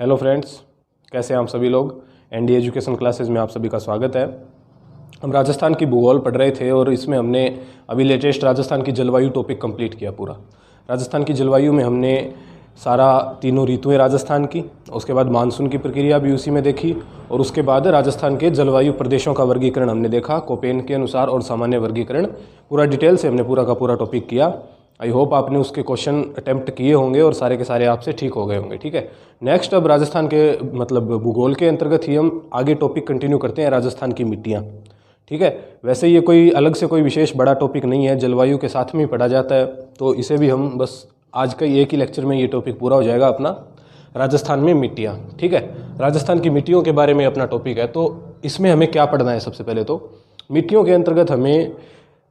Hello friends, कैसे हैं आप सभी लोग। एनडी एजुकेशन क्लासेस में आप सभी का स्वागत है। हम राजस्थान की भूगोल पढ़ रहे थे और इसमें हमने अभी लेटेस्ट राजस्थान की जलवायु टॉपिक कंप्लीट किया। पूरा राजस्थान की जलवायु में हमने सारा तीनों ऋतुएं राजस्थान की, उसके बाद मानसून की प्रक्रिया भी उसी में देखी और उसके बाद राजस्थान के जलवायु प्रदेशों का वर्गीकरण हमने देखा कोपेन के अनुसार और सामान्य वर्गीकरण। पूरा डिटेल से हमने पूरा का पूरा टॉपिक किया। आई होप आपने उसके क्वेश्चन अटेम्प्ट किए होंगे और सारे के सारे आपसे ठीक हो गए होंगे। ठीक है, नेक्स्ट अब राजस्थान के भूगोल के अंतर्गत ही हम आगे टॉपिक कंटिन्यू करते हैं, राजस्थान की मिट्टियाँ। ठीक है, वैसे ये कोई अलग से कोई विशेष बड़ा टॉपिक नहीं है, जलवायु के साथ में ही पढ़ा जाता है, तो इसे भी हम बस आज का एक ही लेक्चर में ये टॉपिक पूरा हो जाएगा अपना, राजस्थान में मिट्टियाँ। ठीक है, राजस्थान की मिट्टियों के बारे में अपना टॉपिक है। तो इसमें हमें क्या पढ़ना है? सबसे पहले तो मिट्टियों के अंतर्गत हमें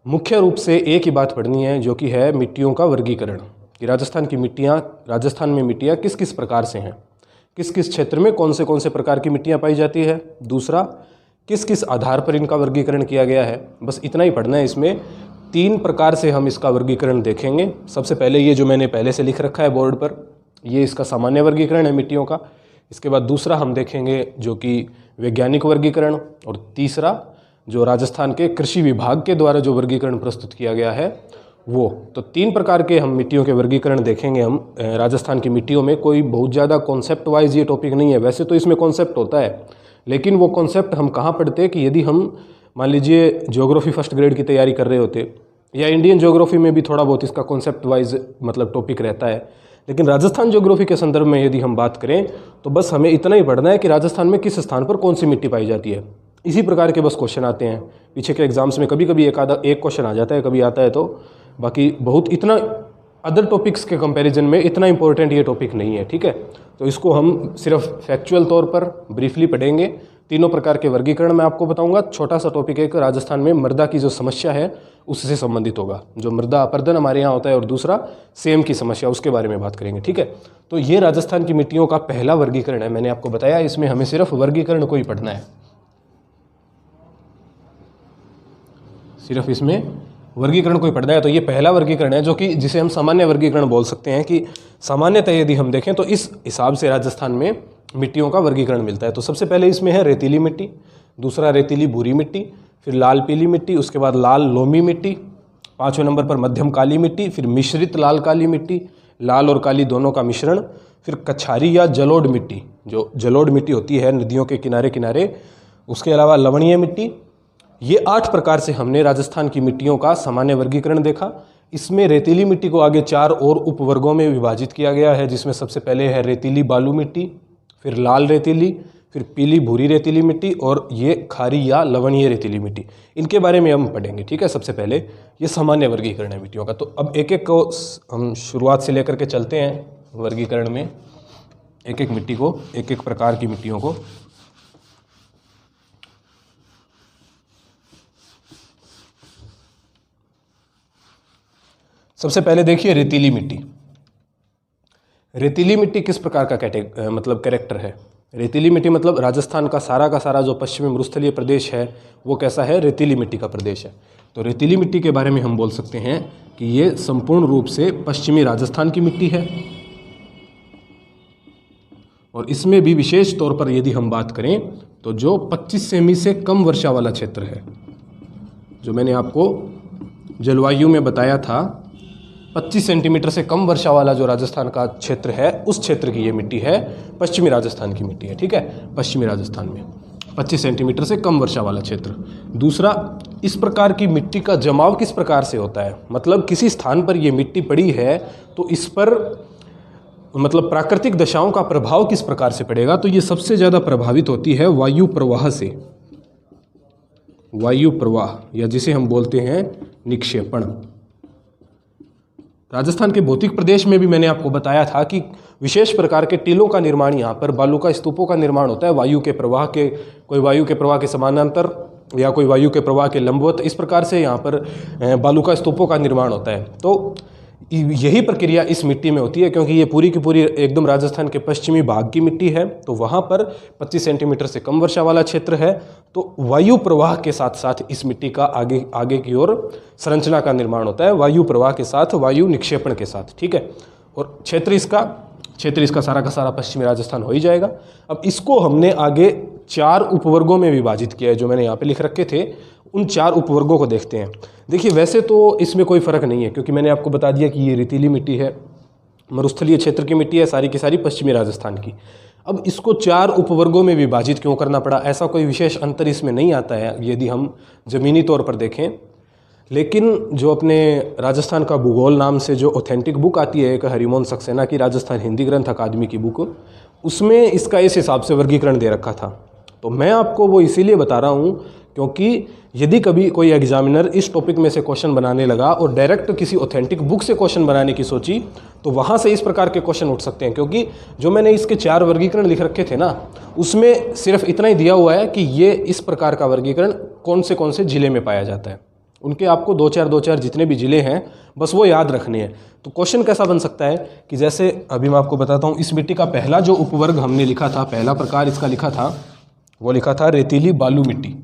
मुख्य रूप से एक ही बात पढ़नी है, जो कि है मिट्टियों का वर्गीकरण, कि राजस्थान में मिट्टियाँ किस किस प्रकार से हैं, किस किस क्षेत्र में कौन से प्रकार की मिट्टियाँ पाई जाती है। दूसरा, किस किस आधार पर इनका वर्गीकरण किया गया है। बस इतना ही पढ़ना है। इसमें 3 प्रकार से हम इसका वर्गीकरण देखेंगे। सबसे पहले ये जो मैंने पहले से लिख रखा है बोर्ड पर, ये इसका सामान्य वर्गीकरण है मिट्टियों का। इसके बाद दूसरा हम देखेंगे जो कि वैज्ञानिक वर्गीकरण, और तीसरा जो राजस्थान के कृषि विभाग के द्वारा जो वर्गीकरण प्रस्तुत किया गया है वो। तो 3 प्रकार के हम मिट्टियों के वर्गीकरण देखेंगे हम राजस्थान की मिट्टियों में। कोई बहुत ज़्यादा कॉन्सेप्ट वाइज ये टॉपिक नहीं है, वैसे तो इसमें कॉन्सेप्ट होता है, लेकिन वो कॉन्सेप्ट हम कहाँ पढ़ते हैं कि यदि हम मान लीजिए ज्योग्राफी फर्स्ट ग्रेड की तैयारी कर रहे होते, या इंडियन ज्योग्राफी में भी थोड़ा बहुत इसका कॉन्सेप्ट वाइज टॉपिक रहता है, लेकिन राजस्थान ज्योग्राफी के संदर्भ में यदि हम बात करें तो बस हमें इतना ही पढ़ना है कि राजस्थान में किस स्थान पर कौन सी मिट्टी पाई जाती है। इसी प्रकार के बस क्वेश्चन आते हैं पीछे के एग्जाम्स में। कभी कभी एक क्वेश्चन आ जाता है, कभी आता है, तो बाकी बहुत इतना अदर टॉपिक्स के कंपैरिजन में इतना इंपॉर्टेंट ये टॉपिक नहीं है। ठीक है, तो इसको हम सिर्फ फैक्चुअल तौर पर ब्रीफली पढ़ेंगे। 3 प्रकार के वर्गीकरण मैं आपको बताऊंगा। छोटा सा टॉपिक है कि राजस्थान में मृदा की जो समस्या है उससे संबंधित होगा, जो मृदा अपरदन हमारे यहाँ होता है, और दूसरा सेम की समस्या, उसके बारे में बात करेंगे। ठीक है, तो ये राजस्थान की मिट्टियों का पहला वर्गीकरण है। मैंने आपको बताया इसमें हमें सिर्फ वर्गीकरण को ही पढ़ना है, सिर्फ इसमें वर्गीकरण को ही पढ़ना है। तो ये पहला वर्गीकरण है जो कि जिसे हम सामान्य वर्गीकरण बोल सकते हैं, कि सामान्यतः यदि हम देखें तो इस हिसाब से राजस्थान में मिट्टियों का वर्गीकरण मिलता है। तो सबसे पहले इसमें है रेतीली मिट्टी, दूसरा रेतीली भूरी मिट्टी, फिर लाल पीली मिट्टी, उसके बाद लाल लोमी मिट्टी, 5वें नंबर पर मध्यम काली मिट्टी, फिर मिश्रित लाल काली मिट्टी, लाल और काली दोनों का मिश्रण, फिर कछारी या जलोढ़ मिट्टी, जो जलोढ़ मिट्टी होती है नदियों के किनारे किनारे, उसके अलावा लवणीय मिट्टी। ये 8 प्रकार से हमने राजस्थान की मिट्टियों का सामान्य वर्गीकरण देखा। इसमें रेतीली मिट्टी को आगे 4 और उपवर्गों में विभाजित किया गया है, जिसमें सबसे पहले है रेतीली बालू मिट्टी, फिर लाल रेतीली, फिर पीली भूरी रेतीली मिट्टी, और ये खारी या लवणीय रेतीली मिट्टी। इनके बारे में हम पढ़ेंगे। ठीक है, सबसे पहले ये सामान्य वर्गीकरण है मिट्टियों का। तो अब एक एक को हम शुरुआत से लेकर के चलते हैं वर्गीकरण में, एक एक मिट्टी को, एक एक प्रकार की मिट्टियों को। सबसे पहले देखिए रेतीली मिट्टी। रेतीली मिट्टी किस प्रकार का कैरेक्टर है? रेतीली मिट्टी मतलब राजस्थान का सारा जो पश्चिमी मरुस्थलीय प्रदेश है वो कैसा है? रेतीली मिट्टी का प्रदेश है। तो रेतीली मिट्टी के बारे में हम बोल सकते हैं कि ये संपूर्ण रूप से पश्चिमी राजस्थान की मिट्टी है, और इसमें भी विशेष तौर पर यदि हम बात करें तो जो 25 सेमी से कम वर्षा वाला क्षेत्र है, जो मैंने आपको जलवायु में बताया था, 25 सेंटीमीटर से कम वर्षा वाला जो राजस्थान का क्षेत्र है, उस क्षेत्र की ये मिट्टी है, पश्चिमी राजस्थान की मिट्टी है। ठीक है, पश्चिमी राजस्थान में 25 सेंटीमीटर से कम वर्षा वाला क्षेत्र। दूसरा, इस प्रकार की मिट्टी का जमाव किस प्रकार से होता है? मतलब किसी स्थान पर ये मिट्टी पड़ी है तो इस पर प्राकृतिक दशाओं का प्रभाव किस प्रकार से पड़ेगा? तो ये सबसे ज़्यादा प्रभावित होती है वायु प्रवाह से, वायु प्रवाह, या जिसे हम बोलते हैं निक्षेपण। राजस्थान के भौतिक प्रदेश में भी मैंने आपको बताया था कि विशेष प्रकार के टीलों का निर्माण, यहाँ पर बालू का स्तूपों का निर्माण होता है, वायु के प्रवाह के, कोई वायु के प्रवाह के समानांतर या कोई वायु के प्रवाह के लंबवत, इस प्रकार से यहाँ पर बालू का स्तूपों का निर्माण होता है। तो यही प्रक्रिया इस मिट्टी में होती है, क्योंकि ये पूरी की पूरी एकदम राजस्थान के पश्चिमी भाग की मिट्टी है, तो वहाँ पर 25 सेंटीमीटर से कम वर्षा वाला क्षेत्र है, तो वायु प्रवाह के साथ साथ इस मिट्टी का आगे की ओर संरचना का निर्माण होता है, वायु प्रवाह के साथ, वायु निक्षेपण के साथ। ठीक है, और क्षेत्र इसका क्षेत्र इसका सारा का सारा पश्चिमी राजस्थान हो ही जाएगा। अब इसको हमने आगे 4 उपवर्गों में विभाजित किया है, जो मैंने यहाँ पे लिख रखे थे। उन 4 उपवर्गों को देखते हैं। देखिए वैसे तो इसमें कोई फ़र्क नहीं है, क्योंकि मैंने आपको बता दिया कि ये रेतीली मिट्टी है, मरुस्थलीय क्षेत्र की मिट्टी है, सारी की सारी पश्चिमी राजस्थान की। अब इसको 4 उपवर्गों में विभाजित क्यों करना पड़ा, ऐसा कोई विशेष अंतर इसमें नहीं आता है यदि हम ज़मीनी तौर पर देखें। लेकिन जो अपने राजस्थान का भूगोल नाम से जो ऑथेंटिक बुक आती है, एक हरिमोहन सक्सेना की राजस्थान हिंदी ग्रंथ अकादमी की बुक, उसमें इसका इस हिसाब से वर्गीकरण दे रखा था। तो मैं आपको वो इसीलिए बता रहा हूँ क्योंकि यदि कभी कोई एग्जामिनर इस टॉपिक में से क्वेश्चन बनाने लगा और डायरेक्ट किसी ऑथेंटिक बुक से क्वेश्चन बनाने की सोची, तो वहाँ से इस प्रकार के क्वेश्चन उठ सकते हैं। क्योंकि जो मैंने इसके 4 वर्गीकरण लिख रखे थे ना, उसमें सिर्फ इतना ही दिया हुआ है कि ये इस प्रकार का वर्गीकरण कौन से ज़िले में पाया जाता है। उनके आपको 2-4 जितने भी ज़िले हैं बस वो याद रखने हैं। तो क्वेश्चन कैसा बन सकता है कि जैसे अभी मैं आपको बताता हूँ, इस मिट्टी का पहला जो उपवर्ग हमने लिखा था, पहला प्रकार इसका लिखा था, वो लिखा था रेतीली बालू मिट्टी।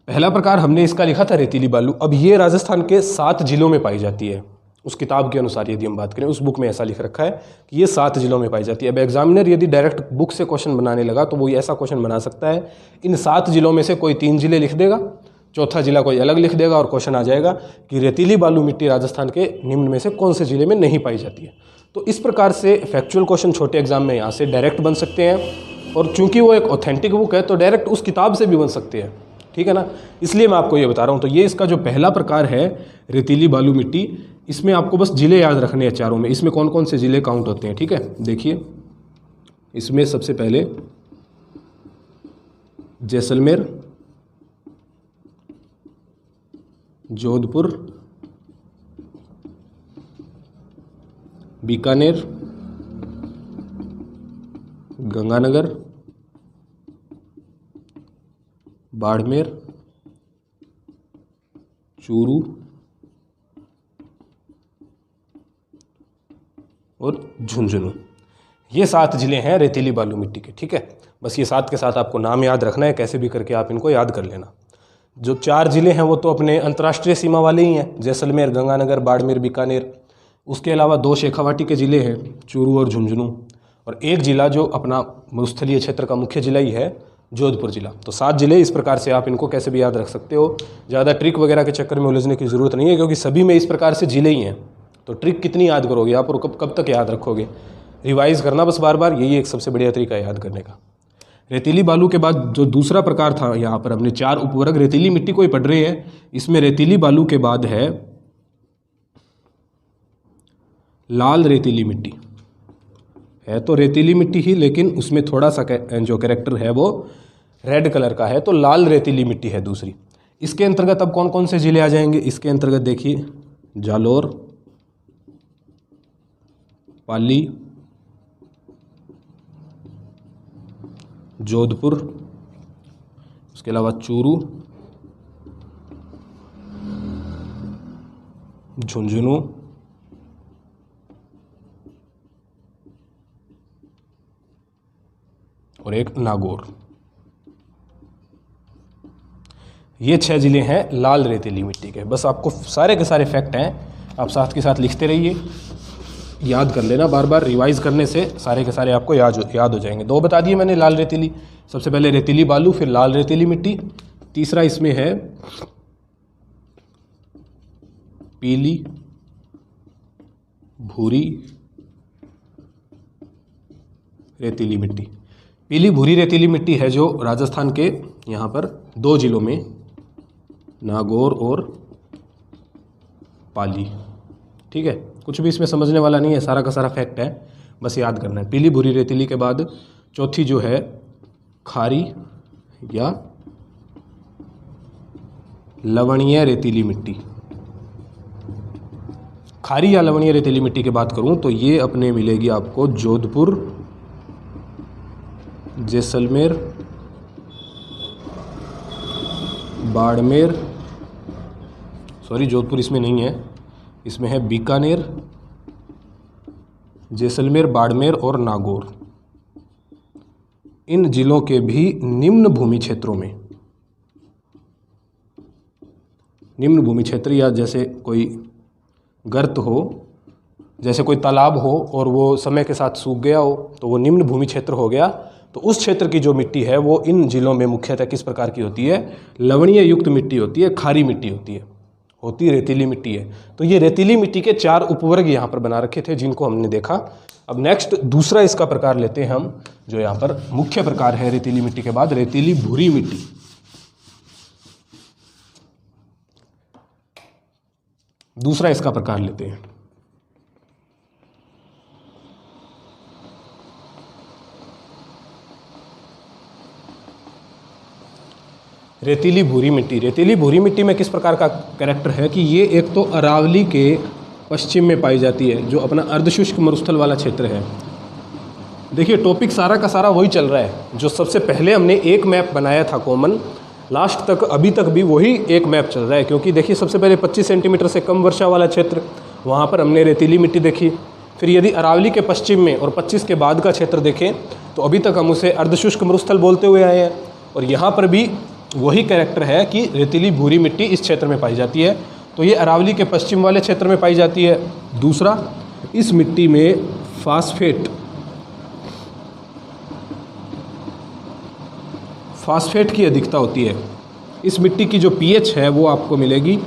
पहला प्रकार हमने इसका लिखा था रेतीली बालू। अब ये राजस्थान के 7 जिलों में पाई जाती है। उस किताब के अनुसार यदि हम बात करें, उस बुक में ऐसा लिख रखा है कि ये 7 जिलों में पाई जाती है। अब एग्जामिनर यदि डायरेक्ट बुक से क्वेश्चन बनाने लगा तो वो ऐसा क्वेश्चन बना सकता है, इन 7 जिलों में से कोई 3 जिले लिख देगा, चौथा जिला कोई अलग लिख देगा, और क्वेश्चन आ जाएगा कि रेतीली बालू मिट्टी राजस्थान के निम्न में से कौन से जिले में नहीं पाई जाती है। तो इस प्रकार से फैक्चुअल क्वेश्चन छोटे एग्जाम में यहाँ से डायरेक्ट बन सकते हैं, और चूंकि वो एक ऑथेंटिक बुक है तो डायरेक्ट उस किताब से भी बन सकते हैं। ठीक है ना, इसलिए मैं आपको ये बता रहा हूँ। तो ये इसका जो पहला प्रकार है रेतीली बालू मिट्टी, इसमें आपको बस जिले याद रखने हैं 4 में। इसमें कौन कौन से जिले काउंट होते हैं, ठीक है। देखिए इसमें सबसे पहले जैसलमेर, जोधपुर, बीकानेर, गंगानगर, बाड़मेर, चूरू और झुंझुनू। ये 7 जिले हैं रेतीली बालू मिट्टी के, ठीक है। बस ये 7 के साथ आपको नाम याद रखना है, कैसे भी करके आप इनको याद कर लेना। जो 4 जिले हैं वो तो अपने अंतर्राष्ट्रीय सीमा वाले ही हैं, जैसलमेर, गंगानगर, बाड़मेर, बीकानेर। उसके अलावा 2 शेखावाटी के ज़िले हैं, चूरू और झुंझुनू, और एक ज़िला जो अपना मरुस्थलीय क्षेत्र का मुख्य ज़िला ही है, जोधपुर ज़िला। तो 7 जिले इस प्रकार से आप इनको कैसे भी याद रख सकते हो। ज़्यादा ट्रिक वगैरह के चक्कर में उलझने की ज़रूरत नहीं है, क्योंकि सभी में इस प्रकार से ज़िले ही हैं। तो ट्रिक कितनी याद करोगे आप, और कब तक याद रखोगे। रिवाइज़ करना बस बार बार, यही एक सबसे बढ़िया तरीका है याद करने का। रेतीली बालू के बाद जो दूसरा प्रकार था, यहाँ पर हमने 4 उपवर्ग रेतीली मिट्टी को ही पढ़ रहे हैं। इसमें रेतीली बालू के बाद है लाल रेतीली मिट्टी। है तो रेतीली मिट्टी ही, लेकिन उसमें थोड़ा सा जो कैरेक्टर है वो रेड कलर का है, तो लाल रेतीली मिट्टी है दूसरी। इसके अंतर्गत अब कौन कौन से ज़िले आ जाएंगे, इसके अंतर्गत देखिए जालोर, पाली, जोधपुर, उसके अलावा चूरू, झुंझुनू, और एक नागौर। ये 6 ज़िले हैं लाल रेतीली मिट्टी के। बस आपको सारे के सारे फैक्ट हैं, आप साथ के साथ लिखते रहिए, याद कर लेना। बार बार रिवाइज करने से सारे के सारे आपको याद हो जाएंगे। 2 बता दिए मैंने लाल रेतीली, सबसे पहले रेतीली बालू, फिर लाल रेतीली मिट्टी। तीसरा इसमें है पीली भूरी रेतीली मिट्टी। पीली भूरी रेतीली मिट्टी है जो राजस्थान के यहाँ पर 2 जिलों में, नागौर और पाली। ठीक है, कुछ भी इसमें समझने वाला नहीं है, सारा का सारा फैक्ट है, बस याद करना है। पीली भूरी रेतीली के बाद चौथी जो है खारी या लवणीय रेतीली मिट्टी। खारी या लवणीय रेतीली मिट्टी की बात करूं तो ये अपने मिलेगी आपको जोधपुर, जैसलमेर, बाड़मेर, सॉरी जोधपुर इसमें नहीं है, इसमें है बीकानेर, जैसलमेर, बाड़मेर और नागौर। इन जिलों के भी निम्न भूमि क्षेत्रों में निम्न भूमि क्षेत्र या जैसे कोई गर्त हो, जैसे कोई तालाब हो और वो समय के साथ सूख गया हो तो वो निम्न भूमि क्षेत्र हो गया। तो उस क्षेत्र की जो मिट्टी है वो इन जिलों में मुख्यतः किस प्रकार की होती है? लवणीय युक्त मिट्टी होती है, खारी मिट्टी होती है रेतीली मिट्टी है। तो ये रेतीली मिट्टी के 4 उपवर्ग यहाँ पर बना रखे थे जिनको हमने देखा। अब नेक्स्ट दूसरा इसका प्रकार लेते हैं हम, जो यहाँ पर मुख्य प्रकार है रेतीली मिट्टी के बाद, रेतीली भूरी मिट्टी। दूसरा इसका प्रकार लेते हैं। रेतीली भूरी मिट्टी। रेतीली भूरी मिट्टी में किस प्रकार का कैरेक्टर है कि ये एक तो अरावली के पश्चिम में पाई जाती है, जो अपना अर्धशुष्क मरुस्थल वाला क्षेत्र है। देखिए टॉपिक सारा का सारा वही चल रहा है जो सबसे पहले हमने एक मैप बनाया था कॉमन, लास्ट तक अभी तक भी वही एक मैप चल रहा है। क्योंकि देखिए सबसे पहले 25 सेंटीमीटर से कम वर्षा वाला क्षेत्र, वहाँ पर हमने रेतीली मिट्टी देखी। फिर यदि अरावली के पश्चिम में और 25 के बाद का क्षेत्र देखें तो अभी तक हम उसे अर्धशुष्क मरुस्थल बोलते हुए आए हैं। और यहाँ पर भी वही कैरेक्टर है कि रेतीली भूरी मिट्टी इस क्षेत्र में पाई जाती है। तो ये अरावली के पश्चिम वाले क्षेत्र में पाई जाती है। दूसरा, इस मिट्टी में फास्फेट की अधिकता होती है। इस मिट्टी की जो पीएच है वो आपको मिलेगी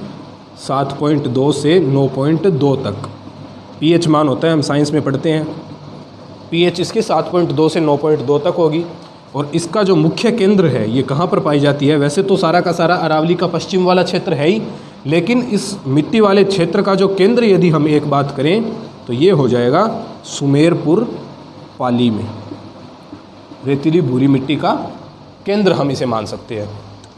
7.2 से 9.2 तक। पीएच मान होता है, हम साइंस में पढ़ते हैं, पीएच इसकी 7.2 से 9.2 तक होगी। और इसका जो मुख्य केंद्र है ये कहाँ पर पाई जाती है? वैसे तो सारा का सारा अरावली का पश्चिम वाला क्षेत्र है ही, लेकिन इस मिट्टी वाले क्षेत्र का जो केंद्र यदि हम एक बात करें तो ये हो जाएगा सुमेरपुर पाली में। रेतीली भूरी मिट्टी का केंद्र हम इसे मान सकते हैं।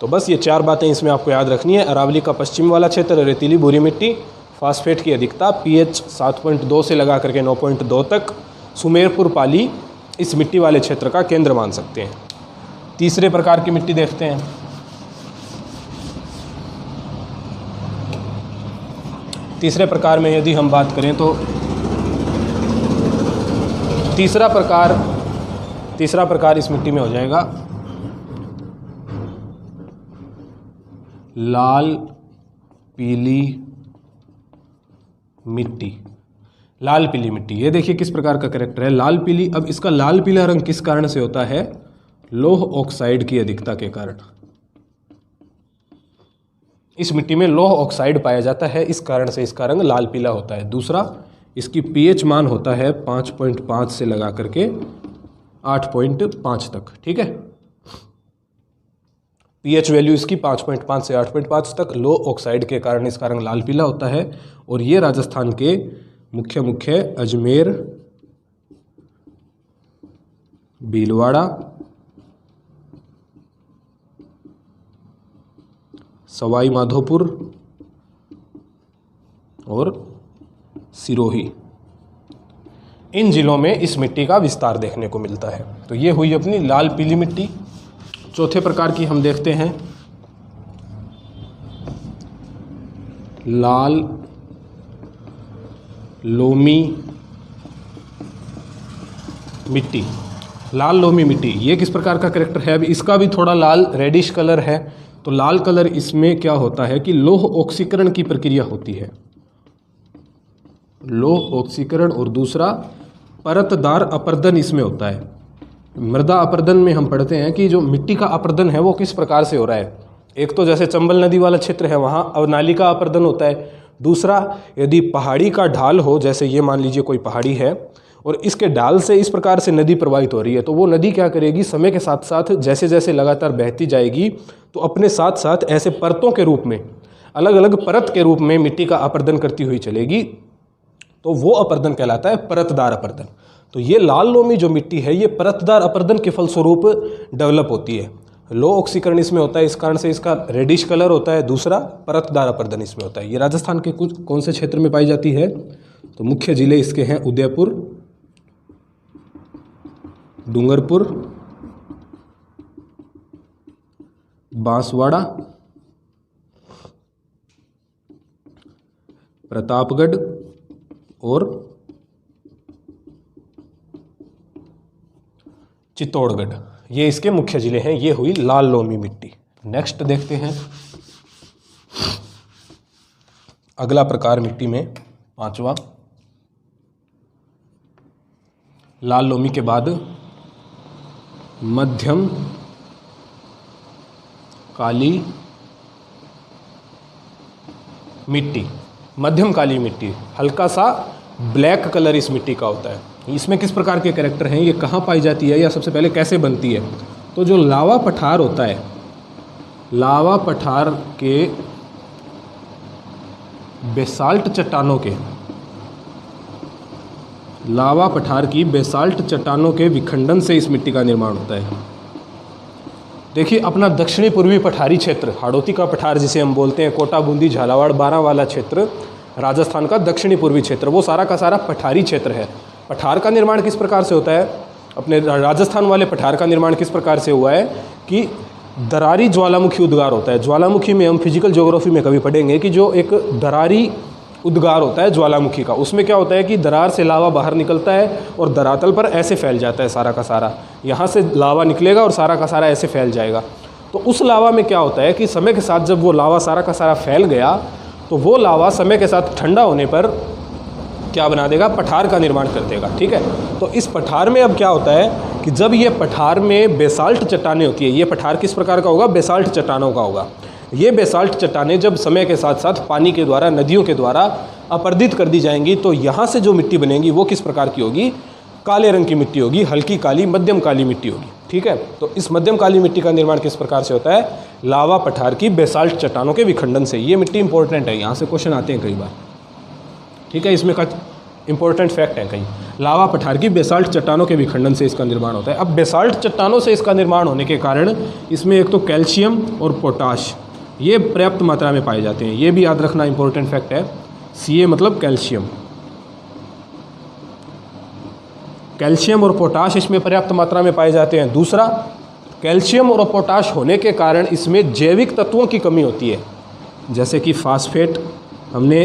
तो बस ये 4 बातें इसमें आपको याद रखनी है। अरावली का पश्चिम वाला क्षेत्र, रेतीली भूरी मिट्टी, फास्फेट की अधिकता, पीएच 7.2 से लगा करके 9.2 तक, सुमेरपुर पाली इस मिट्टी वाले क्षेत्र का केंद्र मान सकते हैं। तीसरे प्रकार की मिट्टी देखते हैं। तीसरे प्रकार में यदि हम बात करें तो तीसरा प्रकार इस मिट्टी में हो जाएगा लाल पीली मिट्टी। लाल पीली मिट्टी, ये देखिए किस प्रकार का कैरेक्टर है, लाल पीली। अब इसका लाल पीला रंग किस कारण से होता है? लौह ऑक्साइड की अधिकता के कारण। इस मिट्टी में लौह ऑक्साइड पाया जाता है, इस कारण से इसका रंग लाल पीला होता है। दूसरा, इसकी पीएच मान होता है 5.5 से लगा करके 8.5 तक। ठीक है, पीएच वैल्यू इसकी 5.5 से 8.5 तक, लौह ऑक्साइड के कारण इसका रंग लाल पीला होता है। और ये राजस्थान के मुख्य अजमेर, भीलवाड़ा, सवाई माधोपुर और सिरोही, इन जिलों में इस मिट्टी का विस्तार देखने को मिलता है। तो ये हुई अपनी लाल पीली मिट्टी। चौथे प्रकार की हम देखते हैं लाल लोमी मिट्टी। लाल लोमी मिट्टी ये किस प्रकार का कैरेक्टर है? अब इसका भी थोड़ा लाल रेडिश कलर है। तो लाल कलर इसमें क्या होता है कि लौह ऑक्सीकरण की प्रक्रिया होती है, लौह ऑक्सीकरण। और दूसरा, परतदार अपर्दन इसमें होता है। मृदा अपर्दन में हम पढ़ते हैं कि जो मिट्टी का अपर्दन है वो किस प्रकार से हो रहा है। एक तो जैसे चंबल नदी वाला क्षेत्र है वहाँ अवनालिका अपर्दन होता है। दूसरा, यदि पहाड़ी का ढाल हो, जैसे ये मान लीजिए कोई पहाड़ी है और इसके ढाल से इस प्रकार से नदी प्रवाहित हो रही है, तो वो नदी क्या करेगी, समय के साथ साथ जैसे जैसे लगातार बहती जाएगी तो अपने साथ साथ ऐसे परतों के रूप में, अलग अलग परत के रूप में मिट्टी का अपर्दन करती हुई चलेगी। तो वो अपर्दन कहलाता है परतदार अपर्दन। तो ये लाल लोमी जो मिट्टी है ये परतदार अपर्दन के फलस्वरूप डेवलप होती है। लो ऑक्सीकरण इसमें होता है, इस कारण से इसका रेडिश कलर होता है। दूसरा, परतदार अपर्दन इसमें होता है। ये राजस्थान के कुछ कौन से क्षेत्र में पाई जाती है? तो मुख्य जिले इसके हैं उदयपुर, डूंगरपुर, बांसवाड़ा, प्रतापगढ़ और चित्तौड़गढ़। ये इसके मुख्य जिले हैं। ये हुई लाल लोमी मिट्टी। नेक्स्ट देखते हैं अगला प्रकार मिट्टी में पांचवा, लाल लोमी के बाद मध्यम काली मिट्टी। मध्यम काली मिट्टी, हल्का सा ब्लैक कलर इस मिट्टी का होता है। इसमें किस प्रकार के कैरेक्टर हैं, ये कहाँ पाई जाती है, या सबसे पहले कैसे बनती है? तो जो लावा पठार होता है, लावा पठार के बेसाल्ट चट्टानों के, लावा पठार की बेसाल्ट चट्टानों के विखंडन से इस मिट्टी का निर्माण होता है। देखिए अपना दक्षिणी पूर्वी पठारी क्षेत्र, हाड़ौती का पठार जिसे हम बोलते हैं, कोटा, बूंदी, झालावाड़, बारांवाला क्षेत्र, राजस्थान का दक्षिणी पूर्वी क्षेत्र, वो सारा का सारा पठारी क्षेत्र है। पठार का निर्माण किस प्रकार से होता है? अपने राजस्थान वाले पठार का निर्माण किस प्रकार से हुआ है कि दरारी ज्वालामुखी उद्गार होता है। ज्वालामुखी में हम फिजिकल ज्योग्राफी में कभी पढ़ेंगे कि जो एक दरारी उद्गार होता है ज्वालामुखी का, उसमें क्या होता है कि दरार से लावा बाहर निकलता है और धरातल पर ऐसे फैल जाता है सारा का सारा। यहाँ से लावा निकलेगा और सारा का सारा ऐसे फैल जाएगा। तो उस लावा में क्या होता है कि समय के साथ जब वो लावा सारा का सारा फैल गया तो वो लावा समय के साथ ठंडा होने पर क्या बना देगा? पठार का निर्माण कर देगा। ठीक है, तो इस पठार में अब क्या होता है कि जब ये पठार में बेसाल्ट चट्टानें होती है, ये पठार किस प्रकार का होगा? बेसाल्ट चट्टानों का होगा। ये बेसाल्ट चट्टानें जब समय के साथ साथ पानी के द्वारा, नदियों के द्वारा अपर्दित कर दी जाएंगी तो यहाँ से जो मिट्टी बनेगी वो किस प्रकार की होगी? काले रंग की मिट्टी होगी, हल्की काली, मध्यम काली मिट्टी होगी। ठीक है, तो इस मध्यम काली मिट्टी का निर्माण किस प्रकार से होता है? लावा पठार की बेसाल्ट चट्टानों के विखंडन से। ये मिट्टी इंपॉर्टेंट है, यहाँ से क्वेश्चन आते हैं कई बार। ठीक है, इसमें का इंपॉर्टेंट फैक्ट है कहीं, लावा पठार की बेसाल्ट चट्टानों के विखंडन से इसका निर्माण होता है। अब बेसाल्ट चट्टानों से इसका निर्माण होने के कारण इसमें एक तो कैल्शियम और पोटाश ये पर्याप्त मात्रा में पाए जाते हैं। ये भी याद रखना इंपॉर्टेंट फैक्ट है। Ca मतलब कैल्शियम, कैल्शियम और पोटाश इसमें पर्याप्त मात्रा में पाए जाते हैं। दूसरा, कैल्शियम और पोटाश होने के कारण इसमें जैविक तत्वों की कमी होती है, जैसे कि फास्फेट। हमने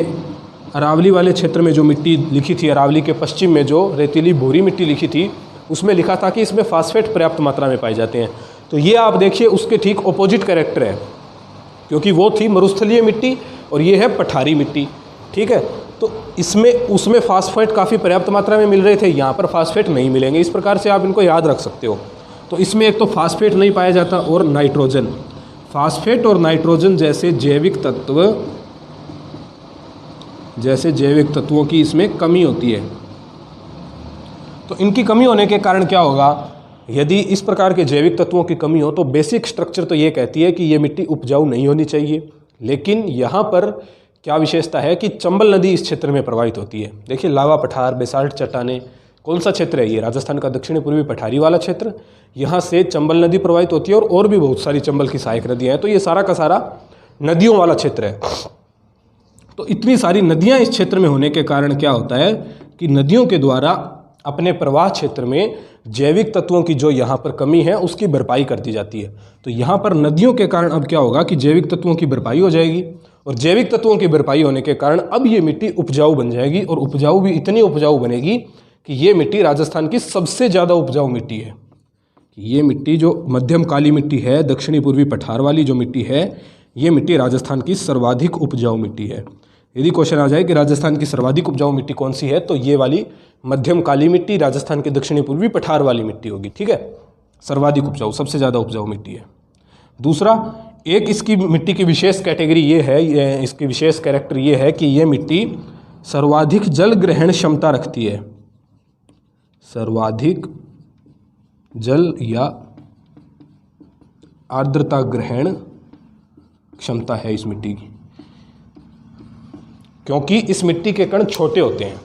अरावली वाले क्षेत्र में जो मिट्टी लिखी थी, अरावली के पश्चिम में जो रेतीली भूरी मिट्टी लिखी थी, उसमें लिखा था कि इसमें फास्फेट पर्याप्त मात्रा में पाए जाते हैं। तो ये आप देखिए उसके ठीक ऑपोजिट कैरेक्टर है, क्योंकि वो थी मरुस्थलीय मिट्टी और ये है पठारी मिट्टी। ठीक है, तो इसमें उसमें फास्फेट काफ़ी पर्याप्त मात्रा में मिल रहे थे, यहाँ पर फास्फेट नहीं मिलेंगे। इस प्रकार से आप इनको याद रख सकते हो। तो इसमें एक तो फास्फेट नहीं पाया जाता और नाइट्रोजन, फास्फेट और नाइट्रोजन जैसे जैविक तत्वों की इसमें कमी होती है। तो इनकी कमी होने के कारण क्या होगा? यदि इस प्रकार के जैविक तत्वों की कमी हो तो बेसिक स्ट्रक्चर तो ये कहती है कि ये मिट्टी उपजाऊ नहीं होनी चाहिए। लेकिन यहाँ पर क्या विशेषता है कि चंबल नदी इस क्षेत्र में प्रवाहित होती है। देखिए लावा पठार, बेसाल्ट चट्टानें, कौन सा क्षेत्र है ये? राजस्थान का दक्षिणी पूर्वी पठारी वाला क्षेत्र। यहाँ से चंबल नदी प्रवाहित होती है और भी बहुत सारी चंबल की सहायक नदियाँ हैं। तो ये सारा का सारा नदियों वाला क्षेत्र है। तो इतनी सारी नदियाँ इस क्षेत्र में होने के कारण क्या होता है कि नदियों के द्वारा अपने प्रवाह क्षेत्र में जैविक तत्वों की जो यहाँ पर कमी है उसकी भरपाई कर दी जाती है। तो यहाँ पर नदियों के कारण अब क्या होगा कि जैविक तत्वों की भरपाई हो जाएगी, और जैविक तत्वों की भरपाई होने के कारण अब ये मिट्टी उपजाऊ बन जाएगी, और उपजाऊ भी इतनी उपजाऊ बनेगी कि ये मिट्टी राजस्थान की सबसे ज़्यादा उपजाऊ मिट्टी है। ये मिट्टी जो मध्यम काली मिट्टी है, दक्षिणी पूर्वी पठार वाली जो मिट्टी है, ये मिट्टी राजस्थान की सर्वाधिक उपजाऊ मिट्टी है। यदि क्वेश्चन आ जाए कि राजस्थान की सर्वाधिक उपजाऊ मिट्टी कौन सी है, तो ये वाली मध्यम काली मिट्टी राजस्थान के दक्षिणी पूर्वी पठार वाली मिट्टी होगी। ठीक है, सर्वाधिक उपजाऊ, सबसे ज़्यादा उपजाऊ मिट्टी है। दूसरा, एक इसकी मिट्टी की विशेष कैटेगरी ये है, इसकी विशेष कैरेक्टर ये है कि ये मिट्टी सर्वाधिक जल ग्रहण क्षमता रखती है। सर्वाधिक जल या आर्द्रता ग्रहण क्षमता है इस मिट्टी की, क्योंकि इस मिट्टी के कण छोटे होते हैं।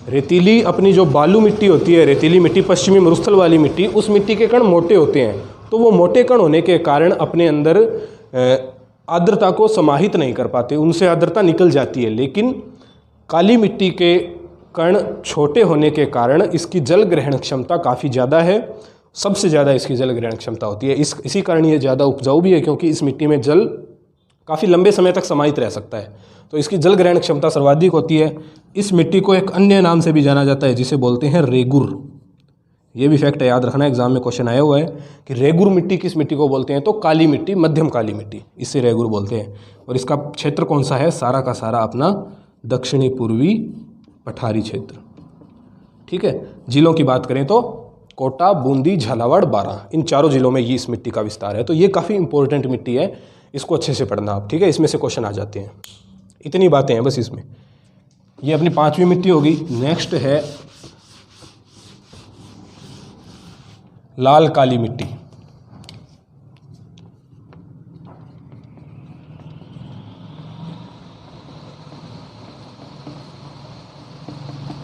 रेतीली अपनी जो बालू मिट्टी होती है, रेतीली मिट्टी, पश्चिमी मरुस्थल वाली मिट्टी, उस मिट्टी के कण मोटे होते हैं। तो वो मोटे कण होने के कारण अपने अंदर आर्द्रता को समाहित नहीं कर पाते, उनसे आर्द्रता निकल जाती है। लेकिन काली मिट्टी के कण छोटे होने के कारण इसकी जल ग्रहण क्षमता काफ़ी ज़्यादा है, सबसे ज़्यादा इसकी जल ग्रहण क्षमता होती है। इसी कारण ये ज़्यादा उपजाऊ भी है, क्योंकि इस मिट्टी में जल काफ़ी लंबे समय तक समाहित रह सकता है, तो इसकी जल ग्रहण क्षमता सर्वाधिक होती है। इस मिट्टी को एक अन्य नाम से भी जाना जाता है जिसे बोलते हैं रेगुर। ये भी फैक्ट याद रखना, एग्जाम में क्वेश्चन आया हुआ है कि रेगुर मिट्टी किस मिट्टी को बोलते हैं, तो काली मिट्टी, मध्यम काली मिट्टी, इससे रेगुर बोलते हैं। और इसका क्षेत्र कौन सा है, सारा का सारा अपना दक्षिणी पूर्वी पठारी क्षेत्र। ठीक है, जिलों की बात करें तो कोटा, बूंदी, झालावाड़, बारां, इन चारों जिलों में ये इस मिट्टी का विस्तार है। तो ये काफ़ी इंपॉर्टेंट मिट्टी है, इसको अच्छे से पढ़ना आप। ठीक है, इसमें से क्वेश्चन आ जाते हैं। इतनी बातें हैं बस इसमें। ये अपनी 5वीं मिट्टी होगी। नेक्स्ट है लाल काली मिट्टी।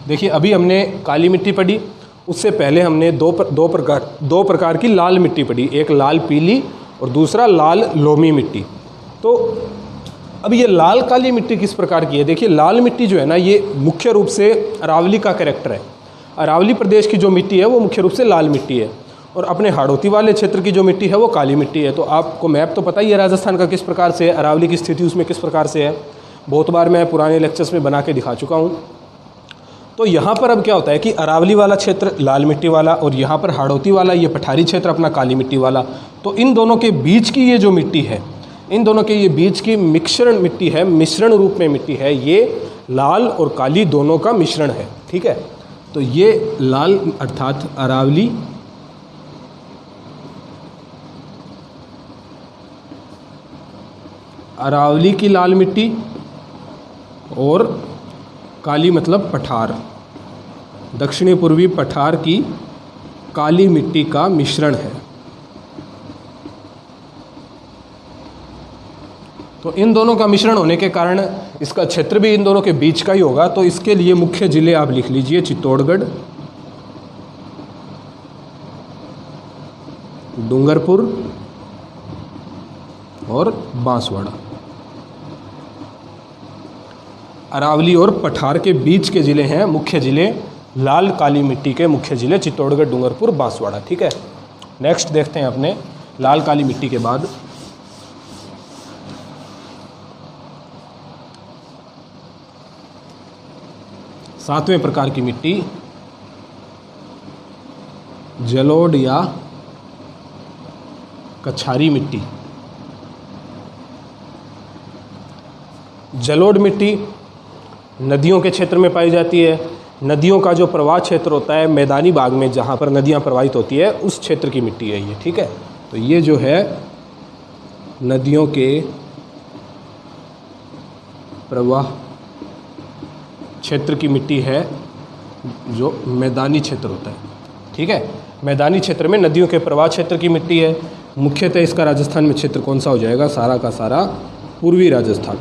देखिए, अभी हमने काली मिट्टी पढ़ी, उससे पहले हमने दो प्रकार की लाल मिट्टी पढ़ी, एक लाल पीली और दूसरा लाल लोमी मिट्टी। तो अब ये लाल काली मिट्टी किस प्रकार की है। देखिए, लाल मिट्टी जो है ना, ये मुख्य रूप से अरावली का कैरेक्टर है। अरावली प्रदेश की जो मिट्टी है वो मुख्य रूप से लाल मिट्टी है, और अपने हाड़ौती वाले क्षेत्र की जो मिट्टी है वो काली मिट्टी है। तो आपको मैप तो पता ही है राजस्थान का किस प्रकार से है, अरावली की स्थिति उसमें किस प्रकार से है, बहुत बार मैं पुराने लेक्चर्स में बना के दिखा चुका हूँ। तो यहाँ पर अब क्या होता है कि अरावली वाला क्षेत्र लाल मिट्टी वाला, और यहाँ पर हाड़ौती वाला ये पठारी क्षेत्र अपना काली मिट्टी वाला। तो इन दोनों के बीच की ये जो मिट्टी है, इन दोनों के ये बीच की मिश्रण मिट्टी है, मिश्रण रूप में मिट्टी है, ये लाल और काली दोनों का मिश्रण है। ठीक है, तो ये लाल अर्थात अरावली, अरावली की लाल मिट्टी, और काली मतलब पठार, दक्षिणी पूर्वी पठार की काली मिट्टी का मिश्रण है। तो इन दोनों का मिश्रण होने के कारण इसका क्षेत्र भी इन दोनों के बीच का ही होगा। तो इसके लिए मुख्य जिले आप लिख लीजिए, चित्तौड़गढ़, डूंगरपुर और बांसवाड़ा। अरावली और पठार के बीच के जिले हैं मुख्य जिले, लाल काली मिट्टी के मुख्य जिले चित्तौड़गढ़, डूंगरपुर, बांसवाड़ा। ठीक है, नेक्स्ट देखते हैं अपने लाल काली मिट्टी के बाद सातवें प्रकार की मिट्टी, जलोढ़ या कछारी मिट्टी। जलोढ़ मिट्टी नदियों के क्षेत्र में पाई जाती है। नदियों का जो प्रवाह क्षेत्र होता है मैदानी भाग में, जहाँ पर नदियाँ प्रवाहित होती है, उस क्षेत्र की मिट्टी है ये। ठीक है, तो ये जो है नदियों के प्रवाह क्षेत्र की मिट्टी है, जो मैदानी क्षेत्र होता है। ठीक है, मैदानी क्षेत्र में नदियों के प्रवाह क्षेत्र की मिट्टी है। मुख्यतः इसका राजस्थान में क्षेत्र कौन सा हो जाएगा, सारा का सारा पूर्वी राजस्थान,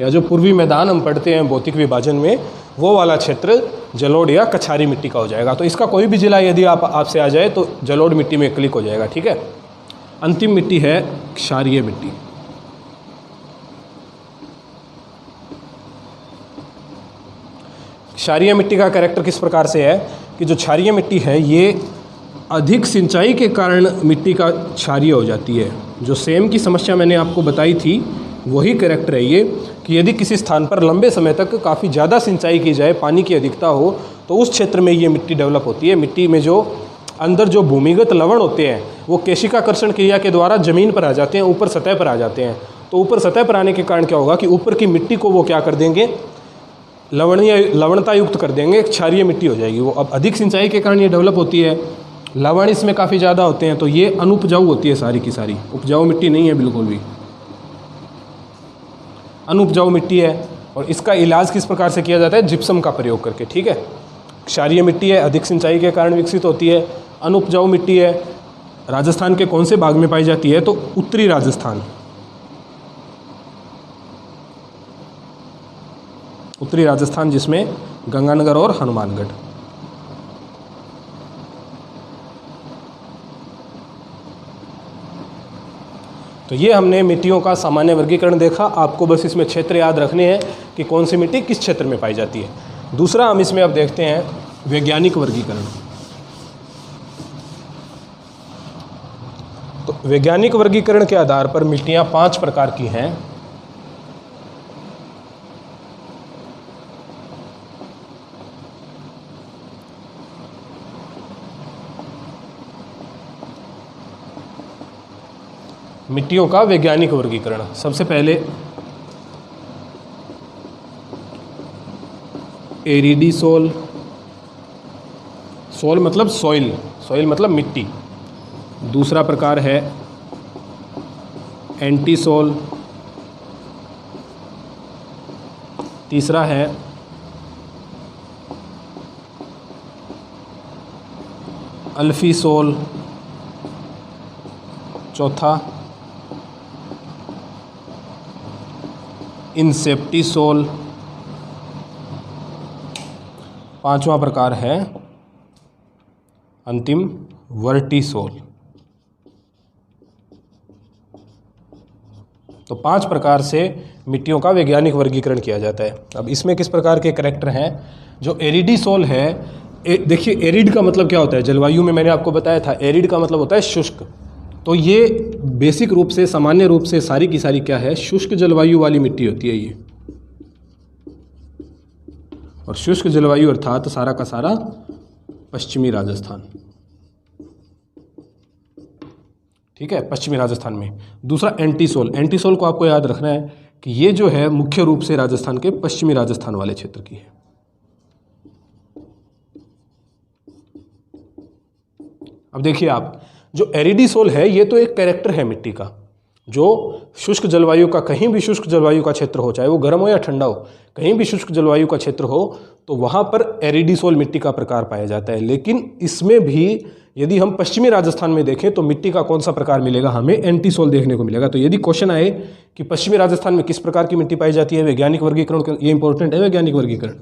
या जो पूर्वी मैदान हम पढ़ते हैं भौतिक विभाजन में, वो वाला क्षेत्र जलोढ़ या कछारी मिट्टी का हो जाएगा। तो इसका कोई भी जिला यदि आपसे आ जाए तो जलोढ़ मिट्टी में क्लिक हो जाएगा। ठीक है, अंतिम मिट्टी है क्षारीय मिट्टी। क्षारीय मिट्टी का कैरेक्टर किस प्रकार से है कि जो क्षारीय मिट्टी है ये अधिक सिंचाई के कारण मिट्टी का क्षारीय हो जाती है। जो सेम की समस्या मैंने आपको बताई थी वही कैरेक्टर है ये, कि यदि किसी स्थान पर लंबे समय तक काफ़ी ज़्यादा सिंचाई की जाए, पानी की अधिकता हो, तो उस क्षेत्र में ये मिट्टी डेवलप होती है। मिट्टी में जो अंदर जो भूमिगत लवण होते हैं वो केशिकाकर्षण क्रिया के द्वारा ज़मीन पर आ जाते हैं, ऊपर सतह पर आ जाते हैं। तो ऊपर सतह पर आने के कारण क्या होगा कि ऊपर की मिट्टी को वो क्या कर देंगे, लवणता युक्त कर देंगे, क्षारीय मिट्टी हो जाएगी वो। अब अधिक सिंचाई के कारण ये डेवलप होती है, लवण इसमें काफ़ी ज़्यादा होते हैं, तो ये अनुपजाऊ होती है, सारी की सारी उपजाऊ मिट्टी नहीं है, बिल्कुल भी अनुपजाऊ मिट्टी है। और इसका इलाज किस प्रकार से किया जाता है, जिप्सम का प्रयोग करके। ठीक है, क्षारीय मिट्टी है, अधिक सिंचाई के कारण विकसित होती है, अनुपजाऊ मिट्टी है। राजस्थान के कौन से भाग में पाई जाती है, तो उत्तरी राजस्थान, उत्तरी राजस्थान जिसमें गंगानगर और हनुमानगढ़। तो ये हमने मिट्टियों का सामान्य वर्गीकरण देखा। आपको बस इसमें क्षेत्र याद रखने हैं कि कौन सी मिट्टी किस क्षेत्र में पाई जाती है। दूसरा हम इसमें अब देखते हैं वैज्ञानिक वर्गीकरण। तो वैज्ञानिक वर्गीकरण के आधार पर मिट्टियां 5 प्रकार की हैं। मिट्टियों का वैज्ञानिक वर्गीकरण। सबसे पहले एरिडीसोल, सोल मतलब सॉइल, सॉइल मतलब मिट्टी। दूसरा प्रकार है एंटीसोल, तीसरा है अल्फीसोल, चौथा इंसेप्टिसोल, पांचवा प्रकार है अंतिम वर्टिसोल। तो 5 प्रकार से मिट्टियों का वैज्ञानिक वर्गीकरण किया जाता है। अब इसमें किस प्रकार के करैक्टर हैं? जो एरिडीसोल है, देखिए एरिड का मतलब क्या होता है? जलवायु में मैंने आपको बताया था, एरिड का मतलब होता है शुष्क। तो ये बेसिक रूप से, सामान्य रूप से सारी की सारी क्या है? शुष्क जलवायु वाली मिट्टी होती है ये। और शुष्क जलवायु अर्थात सारा का सारा पश्चिमी राजस्थान, ठीक है, पश्चिमी राजस्थान में। दूसरा एंटीसोल, एंटीसोल को आपको याद रखना है कि ये जो है मुख्य रूप से राजस्थान के पश्चिमी राजस्थान वाले क्षेत्र की है। अब देखिए आप, जो एरिडीसोल है ये तो एक कैरेक्टर है मिट्टी का, जो शुष्क जलवायु का, कहीं भी शुष्क जलवायु का क्षेत्र हो, चाहे वो गर्म हो या ठंडा हो, कहीं भी शुष्क जलवायु का क्षेत्र हो तो वहाँ पर एरिडीसोल मिट्टी का प्रकार पाया जाता है। लेकिन इसमें भी यदि हम पश्चिमी राजस्थान में देखें तो मिट्टी का कौन सा प्रकार मिलेगा? हमें एंटीसोल देखने को मिलेगा। तो यदि क्वेश्चन आए कि पश्चिमी राजस्थान में किस प्रकार की मिट्टी पाई जाती है, वैज्ञानिक वर्गीकरण, ये इंपॉर्टेंट है वैज्ञानिक वर्गीकरण,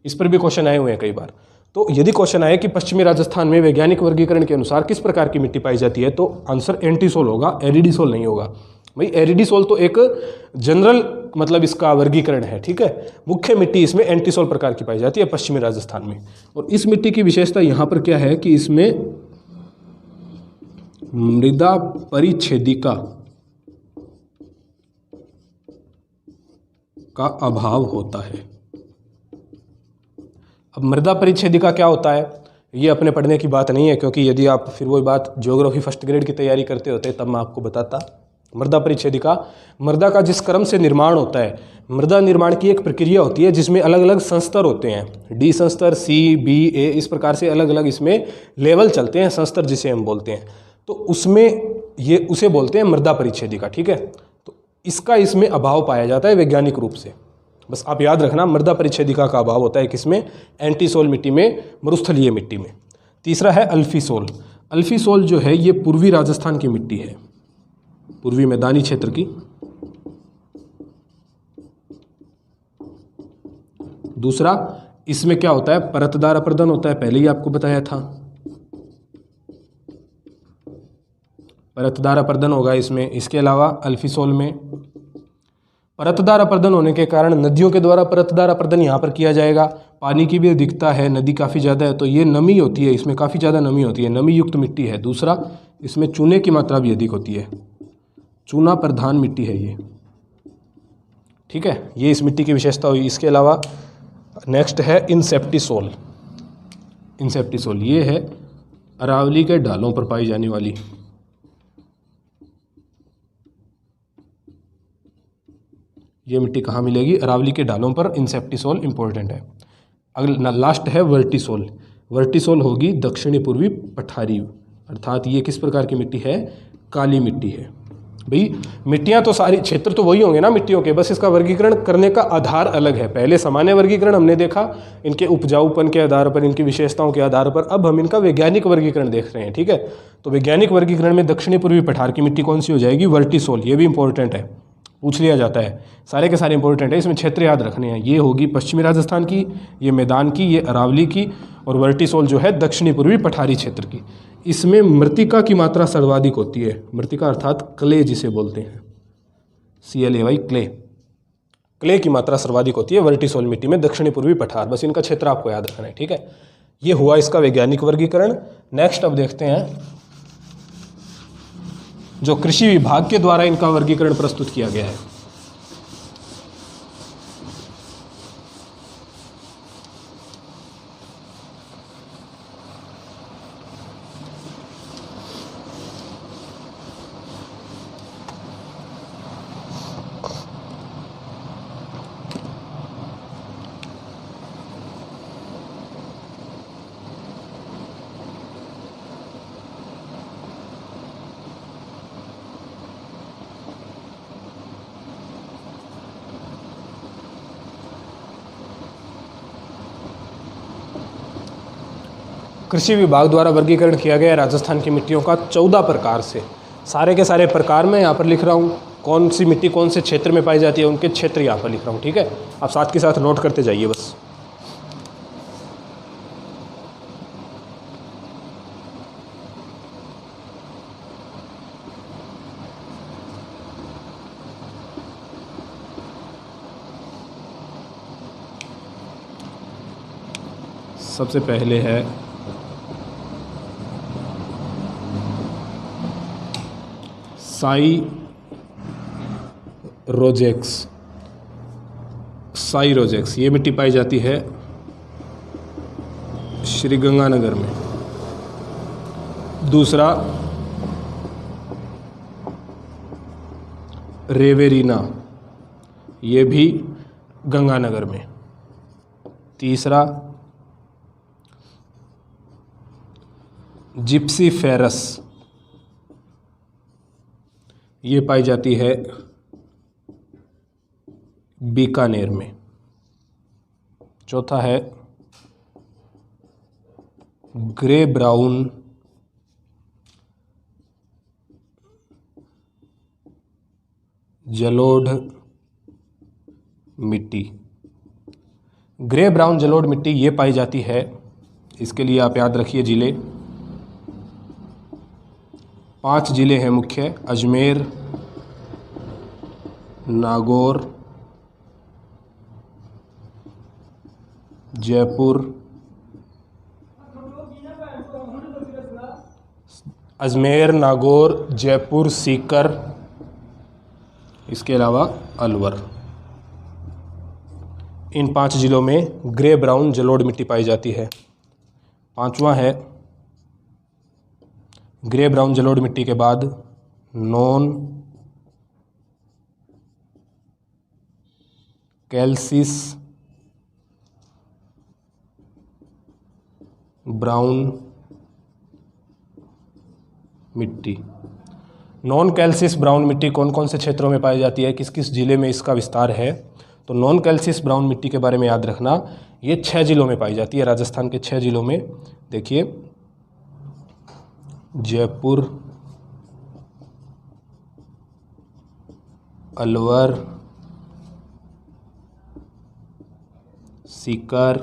इस पर भी क्वेश्चन आए हुए हैं कई बार। तो यदि क्वेश्चन आए कि पश्चिमी राजस्थान में वैज्ञानिक वर्गीकरण के अनुसार किस प्रकार की मिट्टी पाई जाती है, तो आंसर एंटीसोल होगा, एरिडीसोल नहीं होगा। भाई एरिडीसोल तो एक जनरल मतलब इसका वर्गीकरण है, ठीक है। मुख्य मिट्टी इसमें एंटीसोल प्रकार की पाई जाती है पश्चिमी राजस्थान में। और इस मिट्टी की विशेषता यहाँ पर क्या है कि इसमें मृदा परिच्छेदिका का अभाव होता है। अब मृदा परिच्छेदिका क्या होता है ये अपने पढ़ने की बात नहीं है, क्योंकि यदि आप फिर वही बात ज्योग्राफी फर्स्ट ग्रेड की तैयारी करते होते तब मैं आपको बताता। मृदा परिच्छेदिका, मृदा का जिस क्रम से निर्माण होता है, मृदा निर्माण की एक प्रक्रिया होती है जिसमें अलग अलग संस्तर होते हैं, डी संस्तर, सी, बी, ए, इस प्रकार से अलग अलग इसमें लेवल चलते हैं, संस्तर जिसे हम बोलते हैं। तो उसमें ये उसे बोलते हैं मृदा परिच्छेदिका, ठीक है। तो इसका इसमें अभाव पाया जाता है वैज्ञानिक रूप से। बस आप याद रखना, मृदा परिच्छेदिका का अभाव होता है किसमें? एंटीसोल मिट्टी में, मरुस्थलीय मिट्टी में। तीसरा है अल्फीसोल। अल्फीसोल जो है ये पूर्वी राजस्थान की मिट्टी है, पूर्वी मैदानी क्षेत्र की। दूसरा, इसमें क्या होता है? परतदार अपर्दन होता है, पहले ही आपको बताया था, परतदार अपर्दन होगा इसमें। इसके अलावा अल्फीसोल में परतदार अपर्दन होने के कारण नदियों के द्वारा परतदार अपर्दन यहाँ पर किया जाएगा। पानी की भी अधिकता है, नदी काफ़ी ज़्यादा है, तो ये नमी होती है, इसमें काफ़ी ज़्यादा नमी होती है, नमी युक्त मिट्टी है। दूसरा, इसमें चूने की मात्रा भी अधिक होती है, चूना प्रधान मिट्टी है ये, ठीक है। ये इस मिट्टी की विशेषता हुई। इसके अलावा नेक्स्ट है इंसेप्टिसोल। इंसेप्टिसोल ये है अरावली के ढालों पर पाई जाने वाली, ये मिट्टी कहाँ मिलेगी? अरावली के ढालों पर। इंसेप्टिसोल इंपॉर्टेंट है। अगला लास्ट है वर्टिसोल। वर्टिसोल होगी दक्षिणी पूर्वी पठारी, अर्थात ये किस प्रकार की मिट्टी है? काली मिट्टी है। भाई मिट्टियाँ तो सारी, क्षेत्र तो वही होंगे ना मिट्टियों के, बस इसका वर्गीकरण करने का आधार अलग है। पहले सामान्य वर्गीकरण हमने देखा इनके उपजाऊपन के आधार पर, इनकी विशेषताओं के आधार पर। अब हम इनका वैज्ञानिक वर्गीकरण देख रहे हैं, ठीक है। तो वैज्ञानिक वर्गीकरण में दक्षिणी पूर्वी पठार की मिट्टी कौन सी हो जाएगी? वर्टिसोल। ये भी इंपॉर्टेंट है, पूछ लिया जाता है, सारे के सारे इंपॉर्टेंट है, इसमें क्षेत्र याद रखने हैं। ये होगी पश्चिमी राजस्थान की, ये मैदान की, ये अरावली की, और वर्टिसोल जो है दक्षिणी पूर्वी पठारी क्षेत्र की। इसमें मृतिका की मात्रा सर्वाधिक होती है। मृतिका अर्थात क्ले जिसे बोलते हैं, CLAY, क्ले। क्ले की मात्रा सर्वाधिक होती है वर्टिसोल मिट्टी में, दक्षिणी पूर्वी पठार। बस इनका क्षेत्र आपको याद रखना है, ठीक है। ये हुआ इसका वैज्ञानिक वर्गीकरण। नेक्स्ट अब देखते हैं जो कृषि विभाग के द्वारा इनका वर्गीकरण प्रस्तुत किया गया है। कृषि विभाग द्वारा वर्गीकरण किया गया है राजस्थान की मिट्टियों का 14 प्रकार से। सारे के सारे प्रकार मैं यहाँ पर लिख रहा हूँ, कौन सी मिट्टी कौन से क्षेत्र में पाई जाती है उनके क्षेत्र यहाँ पर लिख रहा हूँ, ठीक है। आप साथ के साथ नोट करते जाइए बस। सबसे पहले है साई रोजेक्स। ये मिट्टी पाई जाती है श्री गंगानगर में। दूसरा रेवेरिना, ये भी गंगानगर में। तीसरा जिप्सी फेरस, ये पाई जाती है बीकानेर में। चौथा है ग्रे ब्राउन जलोढ़ मिट्टी। ग्रे ब्राउन जलोढ़ मिट्टी ये पाई जाती है, इसके लिए आप याद रखिए जिले, 5 जिले हैं मुख्य: अजमेर, नागौर, जयपुर, अजमेर, नागौर, जयपुर, सीकर, इसके अलावा अलवर। इन 5 जिलों में ग्रे ब्राउन जलोढ़ मिट्टी पाई जाती है। पांचवा है ग्रे ब्राउन जलोढ़ मिट्टी के बाद नॉन कैल्सिस ब्राउन मिट्टी। नॉन कैल्सिस ब्राउन मिट्टी कौन कौन से क्षेत्रों में पाई जाती है, किस किस जिले में इसका विस्तार है? तो नॉन कैल्सिस ब्राउन मिट्टी के बारे में याद रखना, ये 6 जिलों में पाई जाती है, राजस्थान के 6 जिलों में। देखिए, जयपुर, अलवर, सीकर,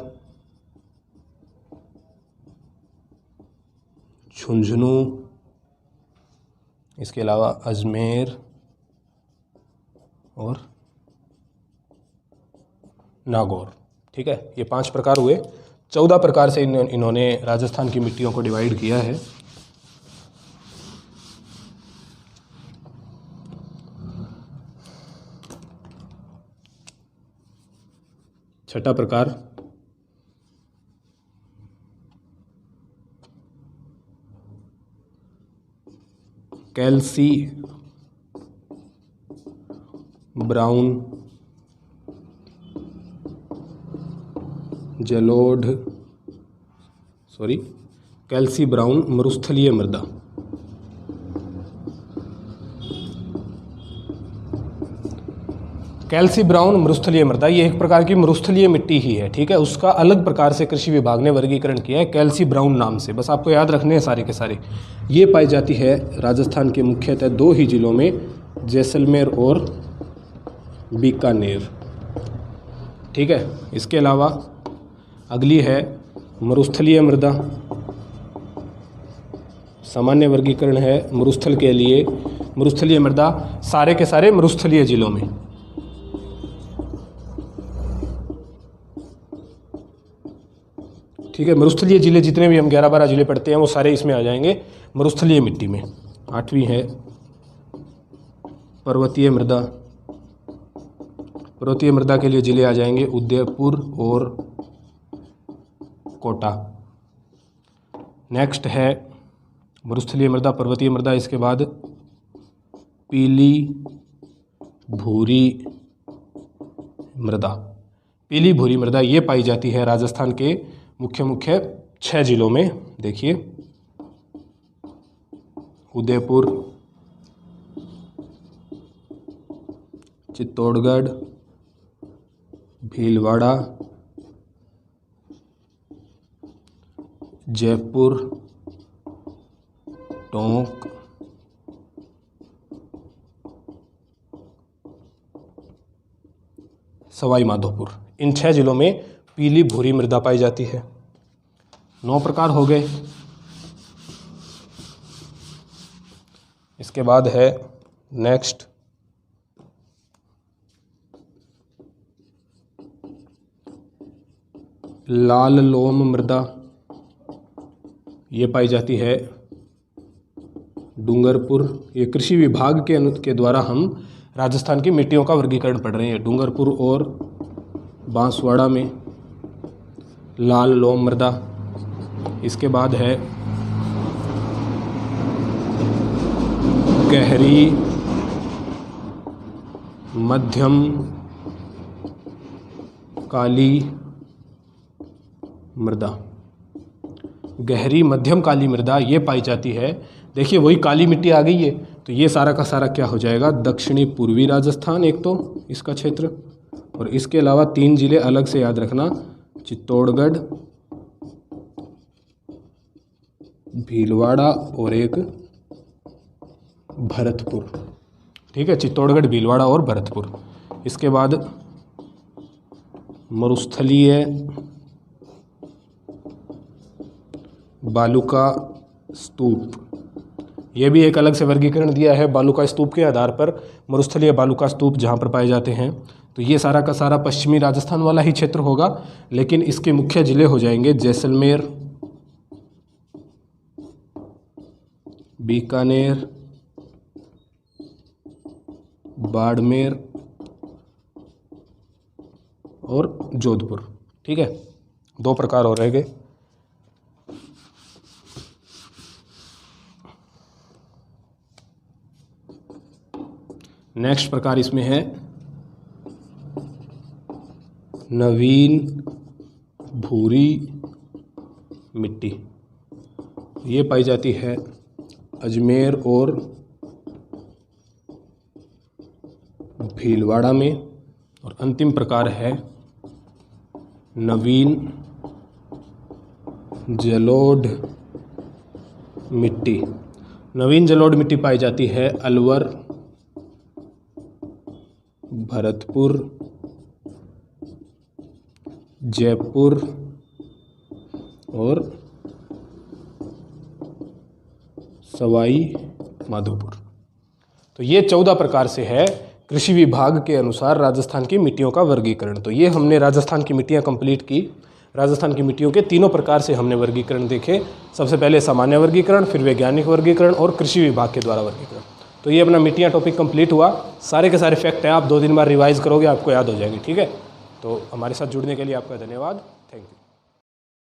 झुंझुनू, इसके अलावा अजमेर और नागौर। ठीक है, ये 5 प्रकार हुए। 14 प्रकार से इन्होंने राजस्थान की मिट्टियों को डिवाइड किया है। छठा प्रकार कैल्सी ब्राउन कैल्सी ब्राउन मरुस्थलीय मृदा। कैल्सी ब्राउन मरुस्थलीय मृदा ये एक प्रकार की मरुस्थलीय मिट्टी ही है, ठीक है। उसका अलग प्रकार से कृषि विभाग ने वर्गीकरण किया है कैल्सी ब्राउन नाम से, बस आपको याद रखने हैं सारे के सारे। ये पाई जाती है राजस्थान के मुख्यतः 2 ही जिलों में, जैसलमेर और बीकानेर, ठीक है। इसके अलावा अगली है मरुस्थलीय मृदा। सामान्य वर्गीकरण है मरुस्थल के लिए, मरुस्थलीय मृदा सारे के सारे मरुस्थलीय जिलों में। ठीक है, मरुस्थलीय जिले जितने भी हम 11-12 जिले पढ़ते हैं वो सारे इसमें आ जाएंगे मरुस्थलीय मिट्टी में। 8वीं है पर्वतीय मृदा। पर्वतीय मृदा के लिए जिले आ जाएंगे उदयपुर और कोटा। नेक्स्ट है मरुस्थलीय मृदा, पर्वतीय मृदा, इसके बाद पीली भूरी मृदा। पीली भूरी मृदा ये पाई जाती है राजस्थान के मुख्य 6 जिलों में। देखिए, उदयपुर, चित्तौड़गढ़, भीलवाड़ा, जयपुर, टोंक, सवाई माधोपुर। इन 6 जिलों में पीली भूरी मृदा पाई जाती है। 9 प्रकार हो गए। इसके बाद है नेक्स्ट लाल लोम मृदा। ये पाई जाती है डूंगरपुर। ये कृषि विभाग के द्वारा हम राजस्थान की मिट्टियों का वर्गीकरण पढ़ रहे हैं। डूंगरपुर और बांसवाड़ा में लाल लोम मृदा। इसके बाद है गहरी मध्यम काली मृदा। गहरी मध्यम काली मृदा ये पाई जाती है, देखिए वही काली मिट्टी आ गई है, तो ये सारा का सारा क्या हो जाएगा, दक्षिणी पूर्वी राजस्थान एक तो इसका क्षेत्र, और इसके अलावा 3 जिले अलग से याद रखना, चित्तौड़गढ़, भीलवाड़ा और एक भरतपुर। ठीक है, चित्तौड़गढ़, भीलवाड़ा और भरतपुर। इसके बाद मरुस्थलीय बालुका स्तूप, ये भी एक अलग से वर्गीकरण दिया है बालुका स्तूप के आधार पर। मरुस्थलीय बालुका स्तूप जहाँ पर पाए जाते हैं, तो ये सारा का सारा पश्चिमी राजस्थान वाला ही क्षेत्र होगा, लेकिन इसके मुख्य जिले हो जाएंगे जैसलमेर, बीकानेर, बाड़मेर और जोधपुर। ठीक है, 2 प्रकार हो रह गए। नेक्स्ट प्रकार इसमें है नवीन भूरी मिट्टी। ये पाई जाती है अजमेर और भीलवाड़ा में। और अंतिम प्रकार है नवीन जलोढ़ मिट्टी। नवीन जलोढ़ मिट्टी पाई जाती है अलवर, भरतपुर, जयपुर और सवाई माधोपुर। तो ये 14 प्रकार से है कृषि विभाग के अनुसार राजस्थान की मिट्टियों का वर्गीकरण। तो ये हमने राजस्थान की मिट्टियाँ कंप्लीट की। राजस्थान की मिट्टियों के 3 प्रकार से हमने वर्गीकरण देखे। सबसे पहले सामान्य वर्गीकरण, फिर वैज्ञानिक वर्गीकरण और कृषि विभाग के द्वारा वर्गीकरण। तो ये अपना मिट्टियाँ टॉपिक कंप्लीट हुआ। सारे के सारे फैक्ट हैं, आप 2 दिन बाद रिवाइज करोगे, आपको याद हो जाएंगे। ठीक है, तो हमारे साथ जुड़ने के लिए आपका धन्यवाद। Thank you.